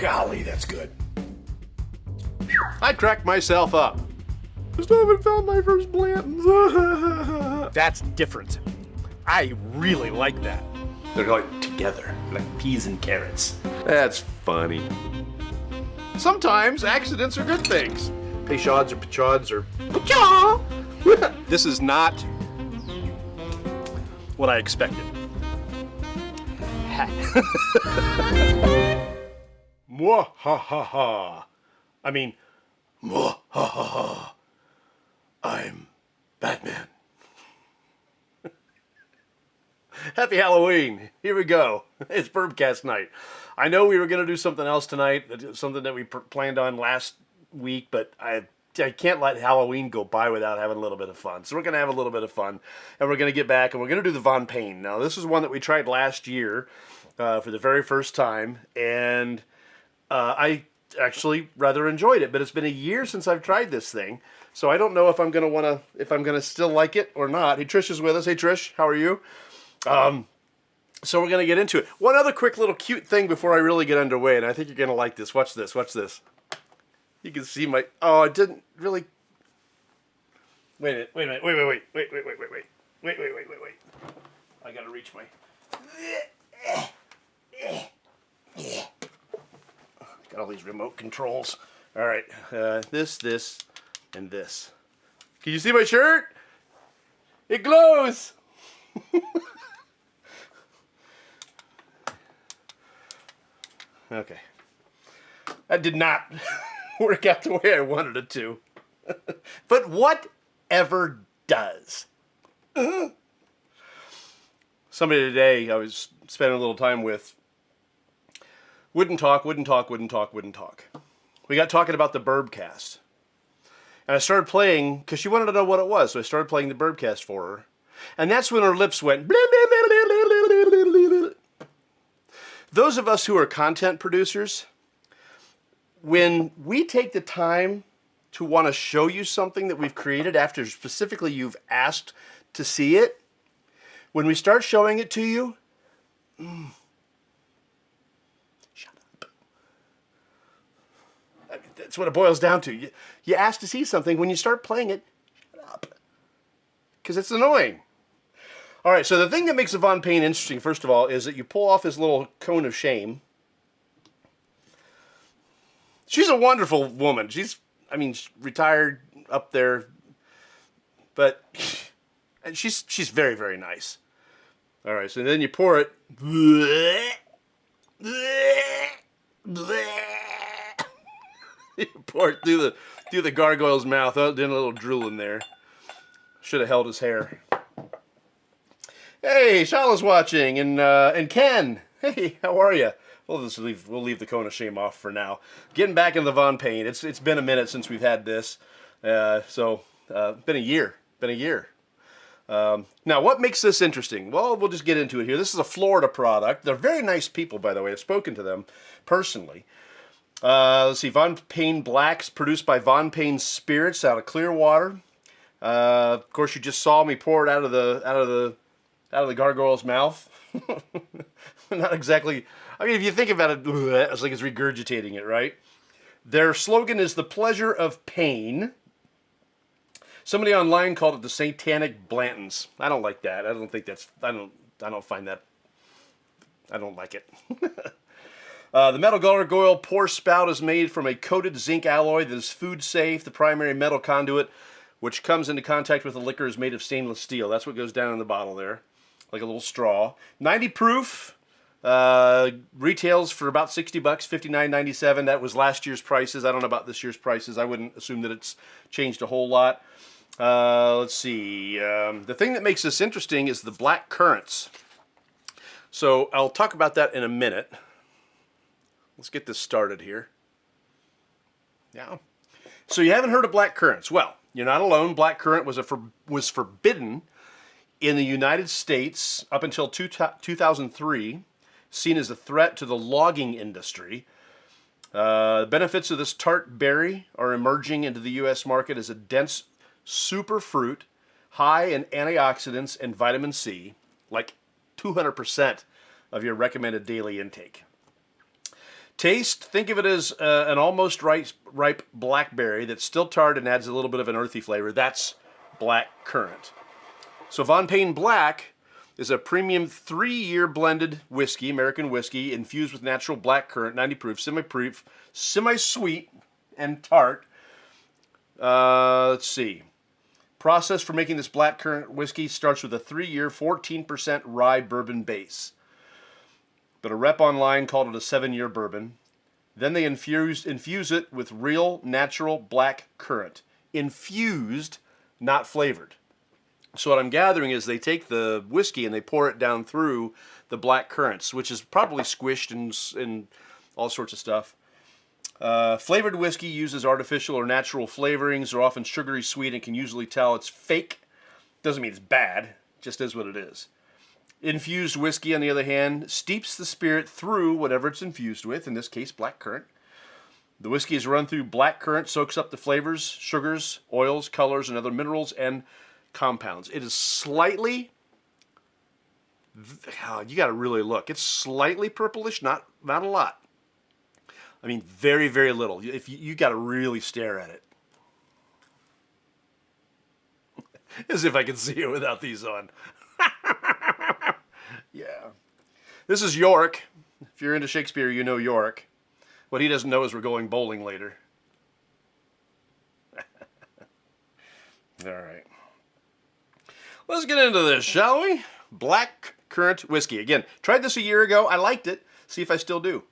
Golly, that's good. I cracked myself up. I still haven't found my first Blanton's. That's different. I really like that. They're like together, like peas and carrots. That's funny. Sometimes accidents are good things. Peychauds or Peychauds or Peychaud. This is not what I expected. Mwah ha ha ha. I mean, mwah ha ha ha. I'm Batman. Happy Halloween. Here we go. It's Bourbcast night. I know we were going to do something else tonight, something that we planned on last week, but I can't let Halloween go by without having a little bit of fun. So we're going to have a little bit of fun, and we're going to get back, and we're going to do the Von Payne. Now, this is one that we tried last year for the very first time, and I actually rather enjoyed it, but it's been a year since I've tried this thing, so I don't know if I'm going to still like it or not. Hey, Trish is with us. Hey, Trish, how are you? So we're going to get into it. One other quick little cute thing before I really get underway, and I think you're going to like this. Watch this. Watch this. You can see my... Oh, it didn't really... Wait. I got to reach my... Got all these remote controls. All right. This, and this. Can you see my shirt? It glows! Okay. That did not work out the way I wanted it to. But whatever does. Somebody today I was spending a little time with wouldn't talk. We got talking about the Bourbcast. And I started playing, because she wanted to know what it was, so I started playing the Bourbcast for her. And that's when her lips went... Those of us who are content producers, when we take the time to want to show you something that we've created after specifically you've asked to see it, when we start showing it to you, shut up. That's what it boils down to. You ask to see something, when you start playing it, shut up. Because it's annoying. All right, so the thing that makes a Von Payne interesting, first of all, is that you pull off this little cone of shame. She's a wonderful woman. She's retired up there, but she's very, very nice. All right, so then you pour it. You pour it through the gargoyle's mouth. Oh, then a little drool in there. Should have held his hair. Hey, Shala's watching, and Ken. Hey, how are you? We'll leave the cone of shame off for now. Getting back into the Von Payne. It's been a minute since we've had this, been a year. Now, what makes this interesting? Well, we'll just get into it here. This is a Florida product. They're very nice people, by the way. I've spoken to them personally. Let's see, Payne Black's produced by Von Payne Spirits out of Clearwater. Of course, you just saw me pour it out of the gargoyle's mouth. Not exactly. I mean, if you think about it, it's like it's regurgitating it, right? Their slogan is the pleasure of pain. Somebody online called it the satanic Blantons. I don't like that. I don't think that's. I don't find that. I don't like it. The metal gargoyle pour spout is made from a coated zinc alloy that is food safe. The primary metal conduit, which comes into contact with the liquor, is made of stainless steel. That's what goes down in the bottle there, like a little straw. 90 proof. Retails for about $60, $59.97. That was last year's prices. I don't know about this year's prices. I wouldn't assume that it's changed a whole lot. Let's see. The thing that makes this interesting is the black currants. So I'll talk about that in a minute. Let's get this started here. Yeah. So you haven't heard of black currants? Well, you're not alone. Black currant was forbidden in the United States up until 2003, seen as a threat to the logging industry. The benefits of this tart berry are emerging into the U.S. market as a dense super fruit, high in antioxidants and vitamin C, like 200% of your recommended daily intake. Taste, think of it as an almost ripe blackberry that's still tart and adds a little bit of an earthy flavor. That's black currant. So Payne Black is a premium 3-year blended whiskey, American whiskey, infused with natural black currant, 90 proof, semi-sweet and tart. Let's see. Process for making this black currant whiskey starts with a 3-year, 14% rye bourbon base. But a rep online called it a 7-year bourbon. Then they infuse it with real, natural black currant. Infused, not flavored. So what I'm gathering is they take the whiskey and they pour it down through the black currants, which is probably squished and all sorts of stuff. Flavored whiskey uses artificial or natural flavorings. They're often sugary sweet and can usually tell it's fake. Doesn't mean it's bad, just is what it is. Infused whiskey, on the other hand, steeps the spirit through whatever it's infused with, in this case, black currant. The whiskey is run through black currant, soaks up the flavors, sugars, oils, colors, and other minerals and compounds. It is slightly, you got to really look. It's slightly purplish, not a lot. I mean, very, very little. If you got to really stare at it. As if I can see it without these on. Yeah. This is York. If you're into Shakespeare, you know York. What he doesn't know is we're going bowling later. All right. Let's get into this, shall we? Black currant whiskey. Again, tried this a year ago. I liked it. See if I still do.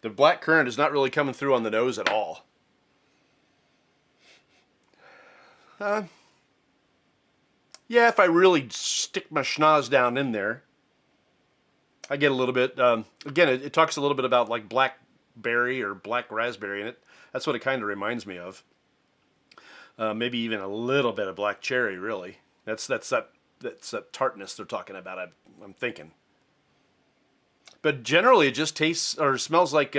The black currant is not really coming through on the nose at all. Yeah, if I really stick my schnoz down in there, I get a little bit. Again, it talks a little bit about like blackberry or black raspberry in it. That's what it kind of reminds me of. Maybe even a little bit of black cherry, really. That's that tartness they're talking about, I'm thinking. But generally, it just tastes or smells like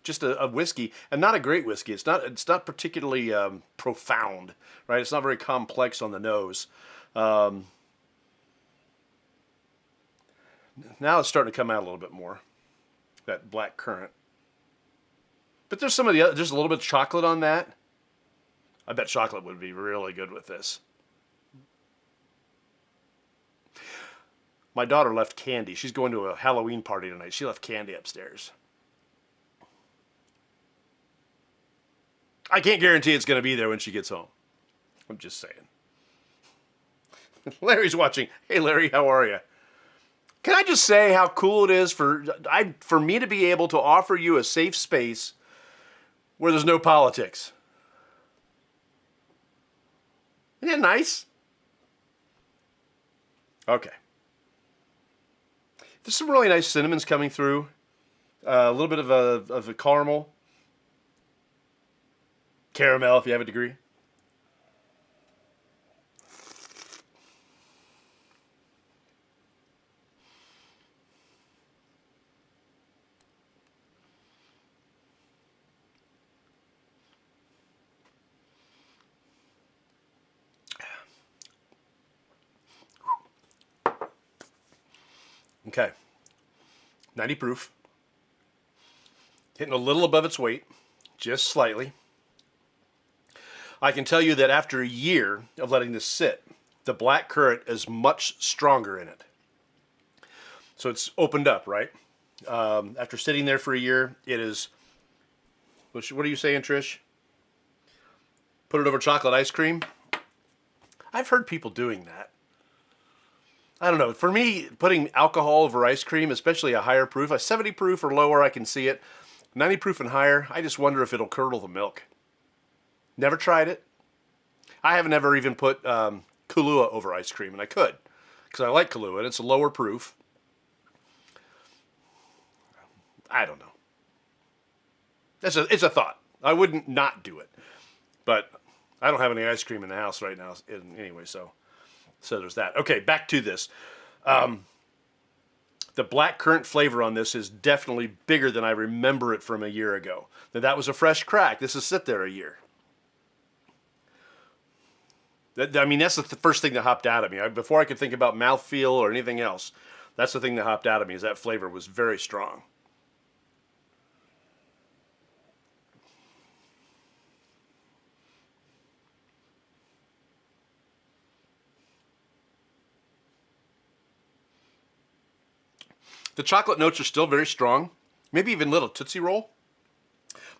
just a whiskey, and not a great whiskey. It's not particularly profound, right? It's not very complex on the nose. Now it's starting to come out a little bit more, that black currant. But there's some of the other, there's a little bit of chocolate on that. I bet chocolate would be really good with this. My daughter left candy. She's going to a Halloween party tonight. She left candy upstairs. I can't guarantee it's going to be there when she gets home. I'm just saying. Larry's watching. Hey, Larry, how are you? Can I just say how cool it is for me to be able to offer you a safe space where there's no politics? Isn't that nice? Okay. There's some really nice cinnamons coming through. A little bit of a caramel. Caramel, if you have a degree. Okay, 90 proof, hitting a little above its weight, just slightly. I can tell you that after a year of letting this sit, the black currant is much stronger in it. So it's opened up, right? After sitting there for a year, it is, what are you saying, Trish? Put it over chocolate ice cream? I've heard people doing that. I don't know. For me, putting alcohol over ice cream, especially a higher proof, a 70 proof or lower, I can see it. 90 proof and higher, I just wonder if it'll curdle the milk. Never tried it. I haven't ever even put Kahlua over ice cream, and I could, because I like Kahlua, and it's a lower proof. I don't know. It's a thought. I wouldn't not do it, but I don't have any ice cream in the house right now anyway, so there's that. Okay, back to this. The black currant flavor on this is definitely bigger than I remember it from a year ago. Now, that was a fresh crack. This has sit there a year. I mean, that's the first thing that hopped out at me. Before I could think about mouthfeel or anything else, That's the thing that hopped out at me, is that flavor was very strong. The chocolate notes are still very strong. Maybe even a little Tootsie Roll.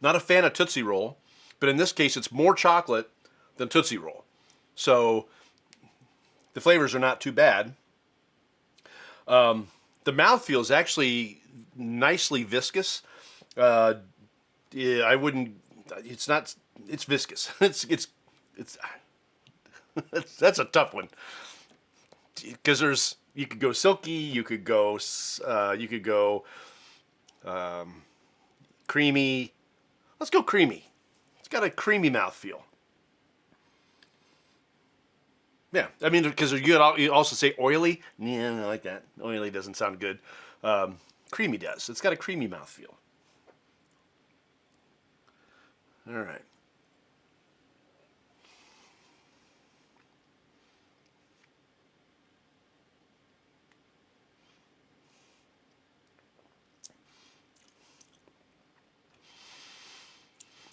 Not a fan of Tootsie Roll, but in this case it's more chocolate than Tootsie Roll. So the flavors are not too bad. The mouthfeel is actually nicely viscous. Yeah, I wouldn't. It's not. It's viscous. It's. That's a tough one because you could go silky. You could go. Creamy. Let's go creamy. It's got a creamy mouthfeel. Yeah, I mean, because you also say oily. Yeah, I like that. Oily doesn't sound good. Creamy does. It's got a creamy mouthfeel. All right.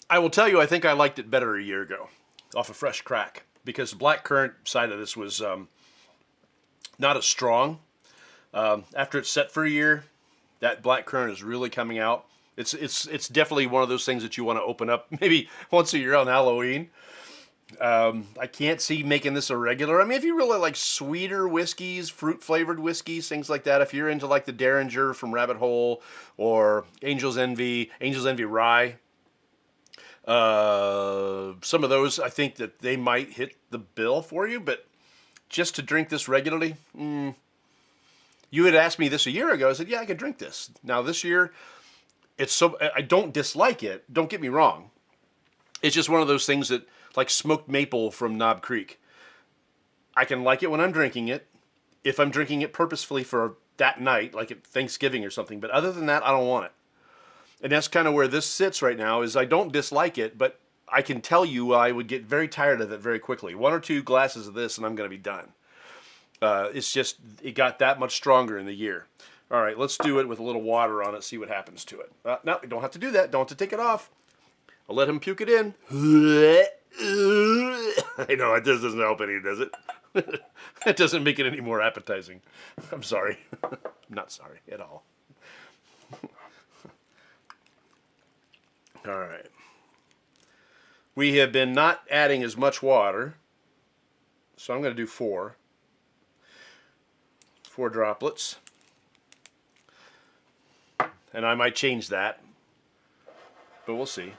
I will tell you, I think I liked it better a year ago, off a fresh crack, because the black currant side of this was not as strong. After it's set for a year, that black currant is really coming out. It's definitely one of those things that you want to open up maybe once a year on Halloween. I can't see making this a regular. I mean, if you really like sweeter whiskeys, fruit flavored whiskeys, things like that. If you're into like the Derringer from Rabbit Hole or Angel's Envy Rye. Some of those, I think that they might hit the bill for you, but just to drink this regularly, you had asked me this a year ago. I said, yeah, I could drink this. Now this year, I don't dislike it. Don't get me wrong. It's just one of those things that, like smoked maple from Knob Creek. I can like it when I'm drinking it, if I'm drinking it purposefully for that night, like at Thanksgiving or something. But other than that, I don't want it. And that's kind of where this sits right now, is I don't dislike it, but I can tell you I would get very tired of it very quickly. 1 or 2 glasses of this and I'm going to be done. It's just, it got that much stronger in the year. All right, let's do it with a little water on it, see what happens to it. No, you don't have to do that. Don't have to take it off. I'll let him puke it in. I know, it just doesn't help any, does it? It doesn't make it any more appetizing. I'm sorry. I'm not sorry at all. All right. We have been not adding as much water, so I'm going to do 4. 4 droplets. And I might change that, but we'll see.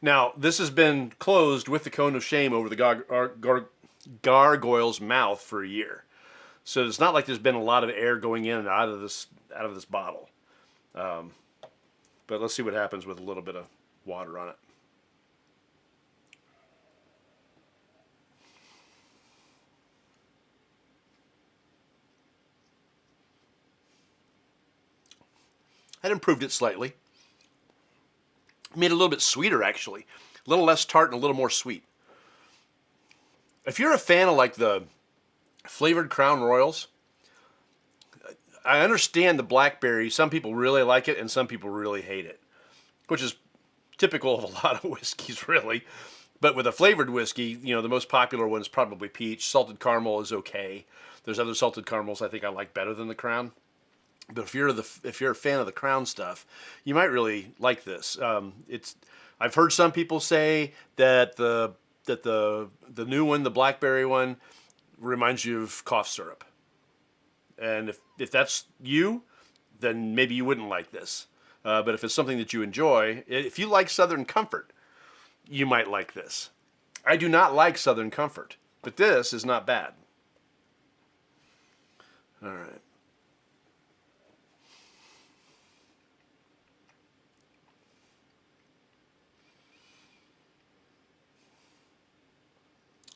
Now, this has been closed with the cone of shame over the gargoyle's mouth for a year. So it's not like there's been a lot of air going in and out of this bottle. But let's see what happens with a little bit of water on it. That improved it slightly. Made it a little bit sweeter, actually. A little less tart and a little more sweet. If you're a fan of like the flavored Crown Royals, I understand the blackberry. Some people really like it and some people really hate it, which is typical of a lot of whiskeys, really. But with a flavored whiskey, you know, the most popular one is probably peach. Salted caramel is okay. There's other salted caramels I think I like better than the Crown. But if you're a fan of the Crown stuff, you might really like this. I've heard some people say that the new one, the blackberry one, reminds you of cough syrup. And if that's you, then maybe you wouldn't like this. But if it's something that you enjoy, if you like Southern Comfort, you might like this. I do not like Southern Comfort, but this is not bad. All right.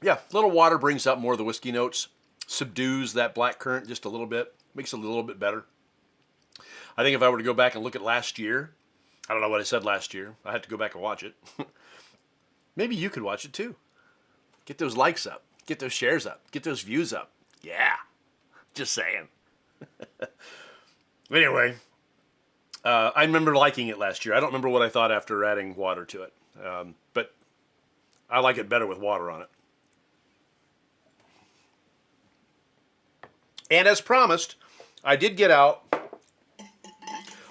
Yeah, a little water brings out more of the whiskey notes, subdues that black currant just a little bit, makes it a little bit better. I think if I were to go back and look at last year, I don't know what I said last year. I had to go back and watch it. Maybe you could watch it too. Get those likes up. Get those shares up. Get those views up. Yeah. Just saying. Anyway, I remember liking it last year. I don't remember what I thought after adding water to it. But I like it better with water on it. And as promised, I did get out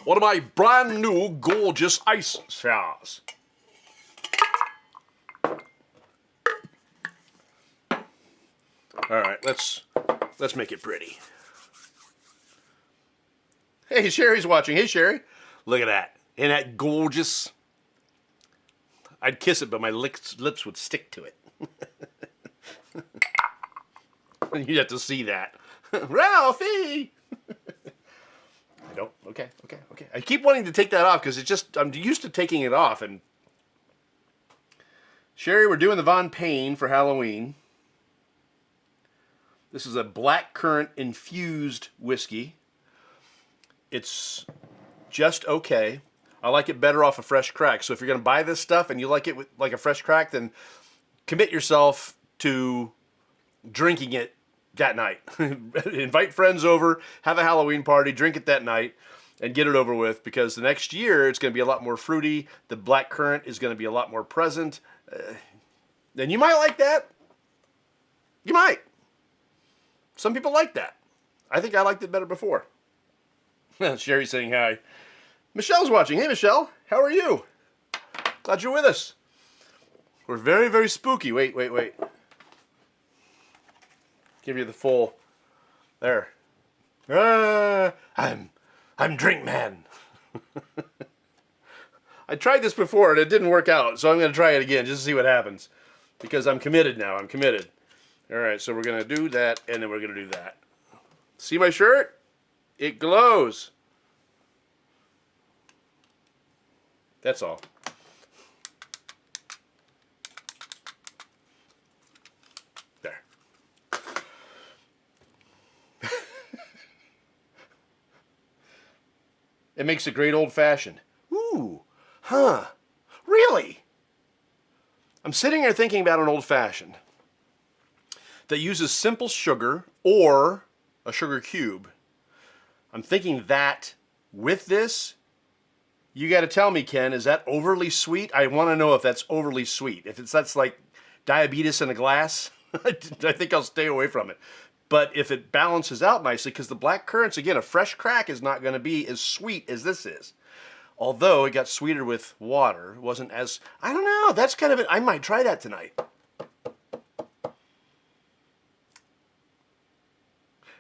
one of my brand new gorgeous ice showers. All right, let's make it pretty. Hey, Sherry's watching. Hey, Sherry. Look at that. Isn't that gorgeous? I'd kiss it, but my lips would stick to it. You'd have to see that. Ralphie! I don't. Okay. I keep wanting to take that off because I'm used to taking it off. And Sherry, we're doing the Von Payne for Halloween. This is a black currant-infused whiskey. It's just okay. I like it better off a fresh crack. So if you're going to buy this stuff and you like it with like a fresh crack, then commit yourself to drinking it that night. Invite friends over, have a Halloween party, drink it that night, and get it over with, because the next year it's going to be a lot more fruity. The black currant is going to be a lot more present. And you might like that. You might. Some people like that. I think I liked it better before. Sherry's saying hi. Michelle's watching. Hey, Michelle. How are you? Glad you're with us. We're very, very spooky. Wait. Give you the full. There. I'm Drink Man. I tried this before and it didn't work out, so I'm going to try it again just to see what happens. Because I'm committed now. I'm committed. All right, so we're going to do that, and then we're going to do that. See my shirt? It glows. That's all. There. It makes a great old-fashioned. Ooh, huh, really? I'm sitting here thinking about an old-fashioned that uses simple sugar or a sugar cube. I'm thinking that with this, you got to tell me, Ken, is that overly sweet? I want to know if that's overly sweet. If that's like diabetes in a glass, I think I'll stay away from it. But if it balances out nicely, because the black currants, again, a fresh crack is not going to be as sweet as this is. Although it got sweeter with water, it wasn't as, I don't know, that's kind of it. I might try that tonight.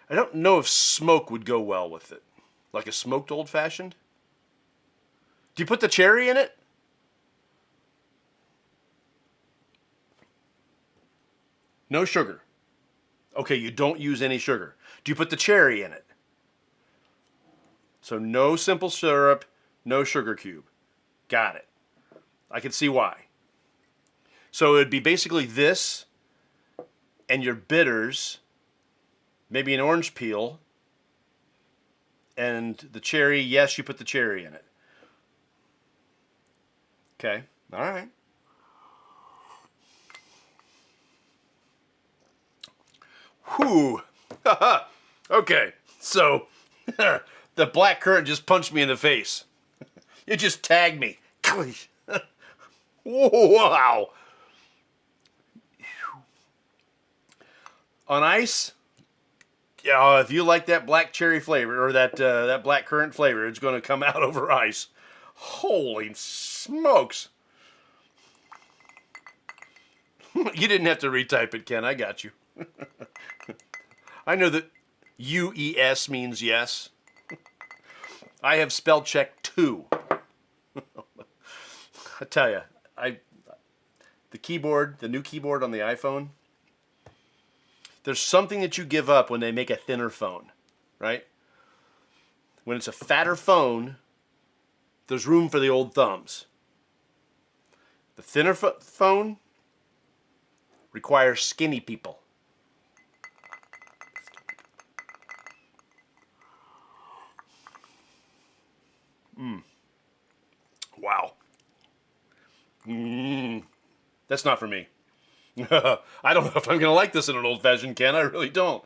I don't know if smoke would go well with it. Like a smoked old-fashioned? Do you put the cherry in it? No sugar. Okay, you don't use any sugar. Do you put the cherry in it? So no simple syrup, no sugar cube. Got it. I can see why. So it would be basically this and your bitters, maybe an orange peel, and the cherry. Yes, you put the cherry in it. Okay, all right. Whew. Okay, so the black currant just punched me in the face. It just tagged me. Wow. On ice, yeah, if you like that black cherry flavor or that black currant flavor, it's going to come out over ice. Holy smokes. You didn't have to retype it, Ken. I got you. I know that UES means yes. I have spell check too. I tell you, the keyboard, the new keyboard on the iPhone, there's something that you give up when they make a thinner phone, right? When it's a fatter phone, there's room for the old thumbs. The thinner phone requires skinny people. Wow. That's not for me. I don't know if I'm going to like this in an old-fashioned, Ken. I really don't.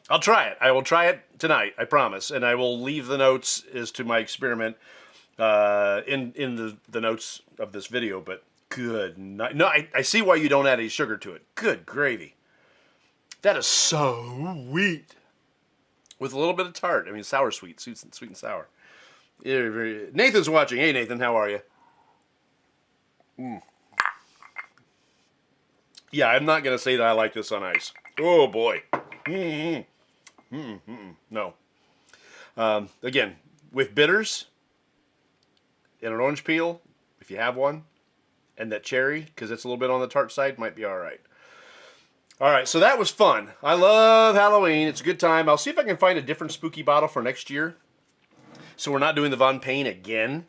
I'll try it. I will try it tonight, I promise. And I will leave the notes as to my experiment in the notes of this video. But good night. No, I see why you don't add any sugar to it. Good gravy. That is so sweet. With a little bit of tart. I mean, sour sweet. Sweet and sour. Nathan's watching. Hey, Nathan, how are you? Yeah, I'm not going to say that I like this on ice. Oh, boy. No. Again, with bitters and an orange peel, if you have one, and that cherry, because it's a little bit on the tart side, might be all right. All right, so that was fun. I love Halloween. It's a good time. I'll see if I can find a different spooky bottle for next year. So we're not doing the Von Payne again.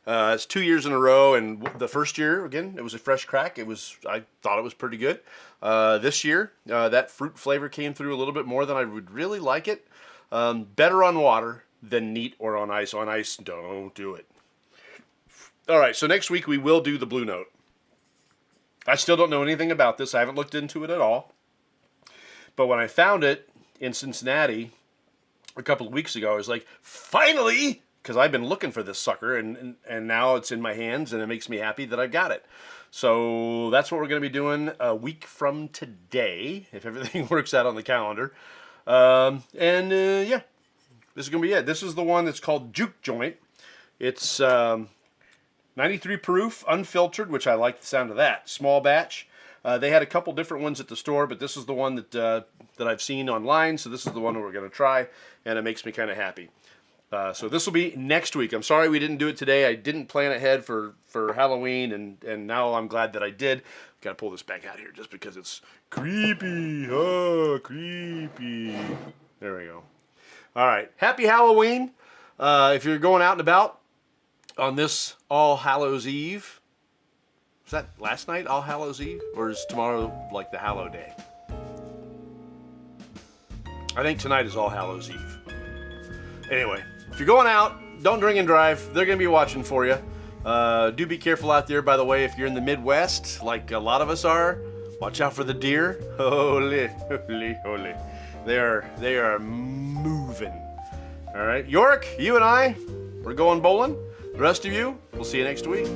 It's 2 years in a row, and the first year, again, it was a fresh crack. I thought it was pretty good. This year, that fruit flavor came through a little bit more than I would really like it. Better on water than neat or on ice. On ice, don't do it. All right, so next week we will do the Blue Note. I still don't know anything about this. I haven't looked into it at all. But when I found it in Cincinnati a couple of weeks ago, I was like, finally! Because I've been looking for this sucker, and now it's in my hands, and it makes me happy that I got it. So that's what we're going to be doing a week from today, if everything works out on the calendar. Yeah, this is going to be it. This is the one that's called Juke Joint. It's 93 proof, unfiltered, which I like the sound of that. Small batch. They had a couple different ones at the store, but this is the one that I've seen online, so this is the one that we're going to try, and it makes me kind of happy. So this will be next week. I'm sorry we didn't do it today. I didn't plan ahead for Halloween, and now I'm glad that I did. Got to pull this back out here just because it's creepy. Oh, creepy. There we go. All right. Happy Halloween. If you're going out and about on this All Hallows Eve. Was that last night, All Hallows Eve? Or is tomorrow like the Hallow Day? I think tonight is All Hallows Eve. Anyway, if you're going out, don't drink and drive. They're going to be watching for you. Do be careful out there, by the way, if you're in the Midwest, like a lot of us are. Watch out for the deer. Holy, holy, holy. They are moving. All right, York, you and I, we're going bowling. The rest of you, we'll see you next week.